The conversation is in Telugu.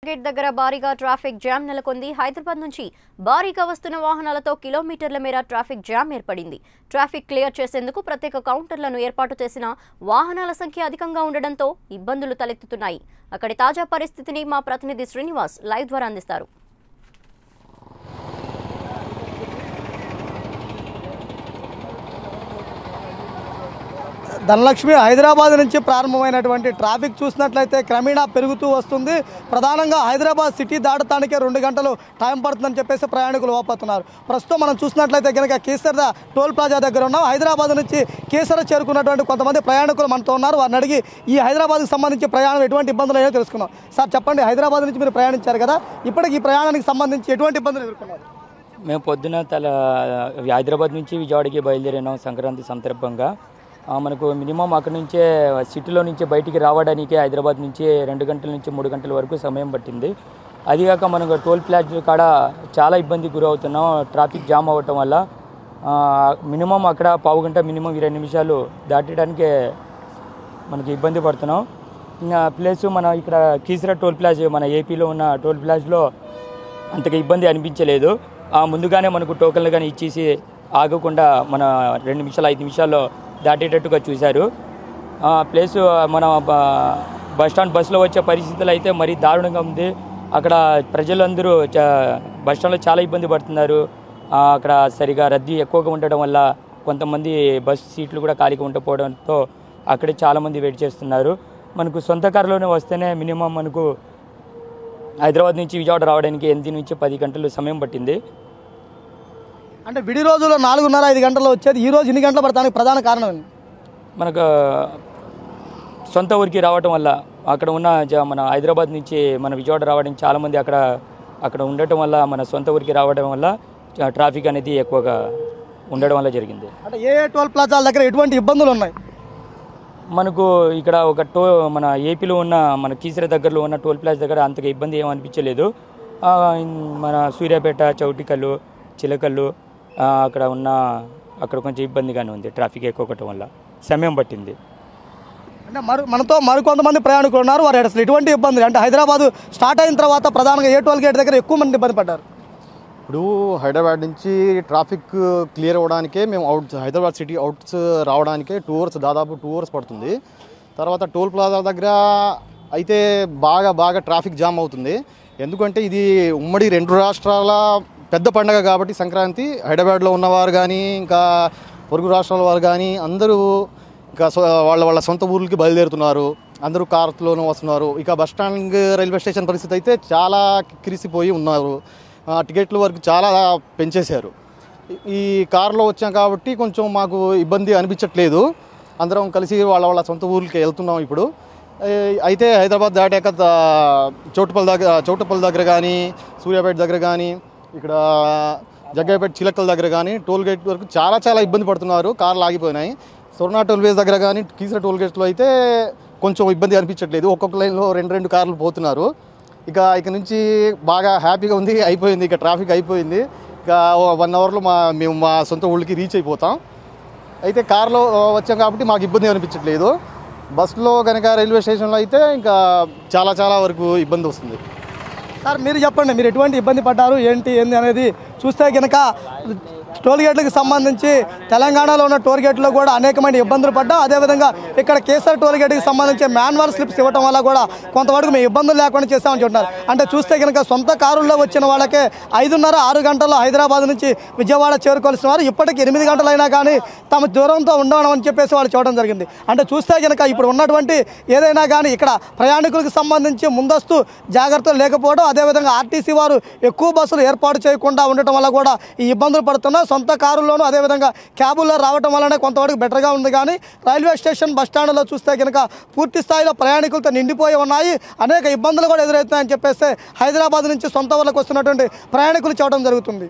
గేట్ దగ్గర భారీగా ట్రాఫిక్ జామ్ నెలకొంది. హైదరాబాద్ నుంచి భారీగా వస్తున్న వాహనాలతో కిలోమీటర్ల మేర ట్రాఫిక్ జామ్ ఏర్పడింది. ట్రాఫిక్ క్లియర్ చేసేందుకు ప్రత్యేక కౌంటర్లను ఏర్పాటు చేసిన వాహనాల సంఖ్య అధికంగా ఉండడంతో ఇబ్బందులు తలెత్తుతున్నాయి. అక్కడి తాజా పరిస్థితిని మా ప్రతినిధి శ్రీనివాస్ లైవ్ ద్వారా అందిస్తారు. ధనలక్ష్మి హైదరాబాద్ నుంచి ప్రారంభమైనటువంటి ట్రాఫిక్ చూసినట్లయితే క్రమేణా పెరుగుతూ వస్తుంది. ప్రధానంగా హైదరాబాద్ సిటీ దాటటానికే 2 గంటలు టైం పడుతుందని చెప్పేసి ప్రయాణికులు వాపోతున్నారు. ప్రస్తుతం మనం చూసినట్లయితే కనుక కేసర టోల్ ప్లాజా దగ్గర ఉన్నాం. హైదరాబాద్ నుంచి కేసర చేరుకున్నటువంటి కొంతమంది ప్రయాణికులు మనతో ఉన్నారు. వారిని అడిగి ఈ హైదరాబాద్కి సంబంధించి ప్రయాణం ఎటువంటి ఇబ్బందులు అయ్యో తెలుసుకున్నాం. సార్ చెప్పండి, హైదరాబాద్ నుంచి మీరు ప్రయాణించారు కదా, ఇప్పటికి ఈ ప్రయాణానికి సంబంధించి ఎటువంటి ఇబ్బందులు ఎదుర్కొన్నారు? మేము పొద్దున హైదరాబాద్ నుంచి విజయవాడకి బయలుదేరినాం. సంక్రాంతి సందర్భంగా మనకు మినిమం అక్కడి నుంచే సిటీలో నుంచి బయటికి రావడానికి హైదరాబాద్ నుంచి 2 గంటల నుంచి 3 గంటల వరకు సమయం పట్టింది. అదిగాక మనకు టోల్ ప్లాజా కాడ చాలా ఇబ్బందికి గురవుతున్నాం. ట్రాఫిక్ జామ్ అవ్వటం వల్ల మినిమం అక్కడ పావు గంట మినిమం 20 నిమిషాలు దాటడానికే మనకి ఇబ్బంది పడుతున్నాం. ప్లస్ మన ఇక్కడ కీసర టోల్ ప్లాజా మన ఏపీలో ఉన్న టోల్ ప్లాజాలో అంతగా ఇబ్బంది అనిపించలేదు. ముందుగానే మనకు టోకన్లు కానీ ఇచ్చేసి ఆగకుండా మన 2 నిమిషాలు 5 నిమిషాల్లో దాటేటట్టుగా చూశారు. ప్లస్ మన బస్టాండ్ బస్సులో వచ్చే పరిస్థితులు అయితే మరీ దారుణంగా ఉంది. అక్కడ ప్రజలందరూ బస్టాండ్లో చాలా ఇబ్బంది పడుతున్నారు. అక్కడ సరిగా రద్దీ ఎక్కువగా ఉండడం వల్ల కొంతమంది బస్సు సీట్లు కూడా ఖాళీగా ఉండకపోవడంతో అక్కడే చాలామంది వెయిట్ చేస్తున్నారు. మనకు సొంత కారులోనే వస్తేనే మినిమం మనకు హైదరాబాద్ నుంచి విజయవాడ రావడానికి 8 నుంచి 10 గంటలు సమయం పట్టింది. అంటే విడి రోజుల్లో 4:30-5 గంటల్లో వచ్చేది, ఈ రోజు ఇన్ని గంటలు పడటానికి ప్రధాన కారణం ఏంటి? మనకు సొంత ఊరికి రావటం వల్ల అక్కడ ఉన్న మన హైదరాబాద్ నుంచి మన విజయవాడ రావడానికి చాలామంది అక్కడ ఉండటం వల్ల మన సొంత ఊరికి రావడం వల్ల ట్రాఫిక్ అనేది ఎక్కువగా ఉండడం వల్ల జరిగింది. అంటే ఏ టోల్ ప్లాజాల దగ్గర ఎటువంటి ఇబ్బందులు ఉన్నాయి? మనకు ఇక్కడ మన ఏపీలో ఉన్న మన కీసర దగ్గరలో ఉన్న టోల్ ప్లాజా దగ్గర అంతగా ఇబ్బంది ఏమీ అనిపించలేదు. మన సూర్యాపేట, చౌటికల్లు, చిలకల్లు అక్కడ కొంచెం ఇబ్బందిగానే ఉంది. ట్రాఫిక్ ఎక్కువ వల్ల సమయం పట్టింది. అంటే మనతో మరికొంతమంది ప్రయాణికులు ఉన్నారు. వారు అసలు ఎటువంటి ఇబ్బంది అంటే హైదరాబాద్ స్టార్ట్ అయిన తర్వాత ప్రధానంగా ఏ టోల్ గేట్ దగ్గర ఎక్కువ మంది ఇబ్బంది పడ్డారు? ఇప్పుడు హైదరాబాద్ నుంచి ట్రాఫిక్ క్లియర్ అవ్వడానికే మేము హైదరాబాద్ సిటీ అవుట్స్ రావడానికే 2 అవర్స్, దాదాపు 2 అవర్స్ పడుతుంది. తర్వాత టోల్ ప్లాజా దగ్గర అయితే బాగా ట్రాఫిక్ జామ్ అవుతుంది. ఎందుకంటే ఇది ఉమ్మడి 2 రాష్ట్రాల పెద్ద పండగ కాబట్టి సంక్రాంతి. హైదరాబాద్లో ఉన్నవారు కానీ ఇంకా పొరుగు రాష్ట్రాల వారు కానీ అందరూ ఇంకా వాళ్ళ సొంత ఊర్లకి బయలుదేరుతున్నారు. అందరూ కార్లోనూ వస్తున్నారు. ఇక బస్టాండ్ రైల్వే స్టేషన్ పరిస్థితి అయితే చాలా కిరిసిపోయి ఉన్నారు. టికెట్ల వరకు చాలా పెంచేశారు. ఈ కారులో వచ్చాం కాబట్టి కొంచెం మాకు ఇబ్బంది అనిపించట్లేదు. అందరం కలిసి వాళ్ళ సొంత ఊర్లకి వెళ్తున్నాం ఇప్పుడు. అయితే హైదరాబాద్ దాటాక చౌటపల్లి దగ్గర కానీ, సూర్యాపేట దగ్గర కానీ, ఇక్కడ జగ్గయ్యపేట చిలకల దగ్గర కానీ టోల్ గేట్ వరకు చాలా ఇబ్బంది పడుతున్నారు. కార్లు ఆగిపోయినాయి. సొర్నా టోల్ వేస్ దగ్గర కానీ కీసర టోల్ గేట్లో అయితే కొంచెం ఇబ్బంది అనిపించట్లేదు. ఒక్కొక్క లైన్లో 2 కార్లు పోతున్నారు. ఇక నుంచి బాగా హ్యాపీగా ఉంది. అయిపోయింది, ఇక ట్రాఫిక్ అయిపోయింది. ఇక 1 అవర్లో మేము మా సొంత ఊళ్ళకి రీచ్ అయిపోతాం. అయితే కారులో వచ్చాం కాబట్టి మాకు ఇబ్బంది అనిపించట్లేదు. బస్సులో కనుక రైల్వే స్టేషన్లో అయితే ఇంకా చాలా వరకు ఇబ్బంది వస్తుంది. సార్ మీరు చెప్పండి, మీరు ఎటువంటి ఇబ్బంది పడ్డారు ఏంటి అనేది చూస్తే కనుక టోల్ గేట్లకు సంబంధించి తెలంగాణలో ఉన్న టోల్ గేట్లో కూడా అనేకమైన ఇబ్బందులు పడ్డాం. అదేవిధంగా ఇక్కడ కేసర టోల్ గేట్కి సంబంధించి మాన్యువల్ స్లిప్స్ ఇవ్వడం వల్ల కూడా కొంతవరకు మేము ఇబ్బందులు లేకుండా చేస్తామని చెప్తున్నారు. అంటే చూస్తే కనుక సొంత కారుల్లో వచ్చిన వాళ్ళకే 5:30-6 గంటల్లో హైదరాబాద్ నుంచి విజయవాడ చేరుకోవాల్సిన వారు ఇప్పటికీ 8 గంటలైనా కానీ తమ దూరంతో ఉండడం అని చెప్పేసి వాళ్ళు చూడడం జరిగింది. అంటే చూస్తే కనుక ఇప్పుడు ఉన్నటువంటి ఏదైనా కానీ ఇక్కడ ప్రయాణికులకు సంబంధించి ముందస్తు జాగ్రత్తలు లేకపోవడం, అదేవిధంగా ఆర్టీసీ వారు ఎక్కువ బస్సులు ఏర్పాటు చేయకుండా ఉండటం వల్ల కూడా ఈ ఇబ్బందులు పడుతున్నారు. సొంత కారుల్లోనూ అదేవిధంగా క్యాబుల్లో రావడం వల్లనే కొంతవరకు బెటర్గా ఉంది. కానీ రైల్వే స్టేషన్ బస్టాండ్లో చూస్తే కనుక పూర్తి స్థాయిలో ప్రయాణికులతో నిండిపోయి ఉన్నాయి. అనేక ఇబ్బందులు కూడా ఎదురవుతున్నాయని చెప్పేస్తే హైదరాబాద్ నుంచి సొంత ఊళ్ళకి వస్తున్నటువంటి ప్రయాణికులు చూడడం జరుగుతుంది.